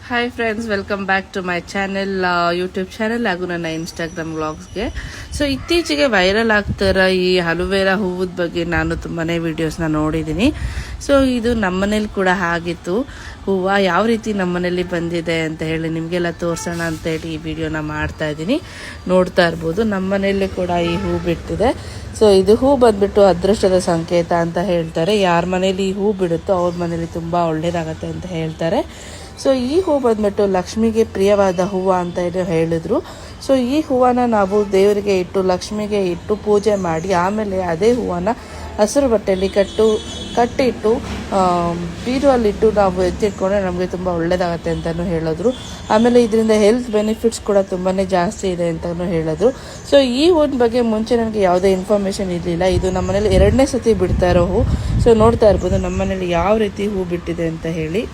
Hi friends, welcome back to my channel, YouTube channel ಹಾಗೂ ನನ್ನ Instagram ವ್ಲಾಗ್ಸ್ಗೆ. So ಇತ್ತೀಚೆಗೆ ವೈರಲ್ ಆಗ್ತಾರ ಈ ಅಲೋವೆರಾ ಹೂವದ ಬಗ್ಗೆ ನಾನು ತುಂಬಾನೇ ವಿಡಿಯೋಸ್ನ ನೋಡಿದ್ದೀನಿ. ಸೊ ಇದು ನಮ್ಮನೇಲಿ ಕೂಡ ಆಗಿತ್ತು. ಹೂವು ಯಾವ ರೀತಿ ನಮ್ಮನೇಲಿ ಬಂದಿದೆ ಅಂತ ಹೇಳಿ ನಿಮಗೆಲ್ಲ ತೋರಿಸೋಣ ಅಂತೇಳಿ ಈ ವಿಡಿಯೋನ ಮಾಡ್ತಾ ಇದ್ದೀನಿ. ನೋಡ್ತಾ ಇರ್ಬೋದು, ನಮ್ಮನೇಲಿ ಕೂಡ ಈ ಹೂ ಬಿಟ್ಟಿದೆ. ಸೊ ಇದು ಹೂ ಬಂದ್ಬಿಟ್ಟು ಅದೃಷ್ಟದ ಸಂಕೇತ ಅಂತ ಹೇಳ್ತಾರೆ. ಯಾರ ಮನೇಲಿ ಈ ಹೂ ಬಿಡುತ್ತೋ ಅವ್ರ ಮನೇಲಿ ತುಂಬ ಒಳ್ಳೇದಾಗತ್ತೆ ಅಂತ ಹೇಳ್ತಾರೆ. ಸೊ ಈ ಹೂ ಬಂದ್ಬಿಟ್ಟು ಲಕ್ಷ್ಮಿಗೆ ಪ್ರಿಯವಾದ ಹೂವು ಅಂತ ಹೇಳಿದ್ರು. ಸೊ ಈ ಹೂವನ್ನ ನಾವು ದೇವರಿಗೆ ಇಟ್ಟು ಲಕ್ಷ್ಮಿಗೆ ಇಟ್ಟು ಪೂಜೆ ಮಾಡಿ ಆಮೇಲೆ ಅದೇ ಹೂವನ್ನ ಹಸಿರು ಬಟ್ಟೆಯಲ್ಲಿ ಕಟ್ಟಿಟ್ಟು ಬೀರುವಲ್ಲಿಟ್ಟು ನಾವು ಎತ್ತಿಟ್ಕೊಂಡ್ರೆ ನಮಗೆ ತುಂಬ ಒಳ್ಳೇದಾಗತ್ತೆ ಅಂತಲೂ ಹೇಳಿದ್ರು. ಆಮೇಲೆ ಇದರಿಂದ ಹೆಲ್ತ್ ಬೆನಿಫಿಟ್ಸ್ ಕೂಡ ತುಂಬಾ ಜಾಸ್ತಿ ಇದೆ ಅಂತಲೂ ಹೇಳಿದ್ರು. ಸೊ ಈ ಹೂವಿನ ಬಗ್ಗೆ ಮುಂಚೆ ನನಗೆ ಯಾವುದೇ ಇನ್ಫಾರ್ಮೇಷನ್ ಇರಲಿಲ್ಲ. ಇದು ನಮ್ಮನೇಲಿ 2ನೇ ಸತಿ ಬಿಡ್ತಾ ಇರೋ ಹೂ. ಸೊ ನೋಡ್ತಾ ಇರ್ಬೋದು ನಮ್ಮನೇಲಿ ಯಾವ ರೀತಿ ಹೂ ಬಿಟ್ಟಿದೆ ಅಂತ ಹೇಳಿ.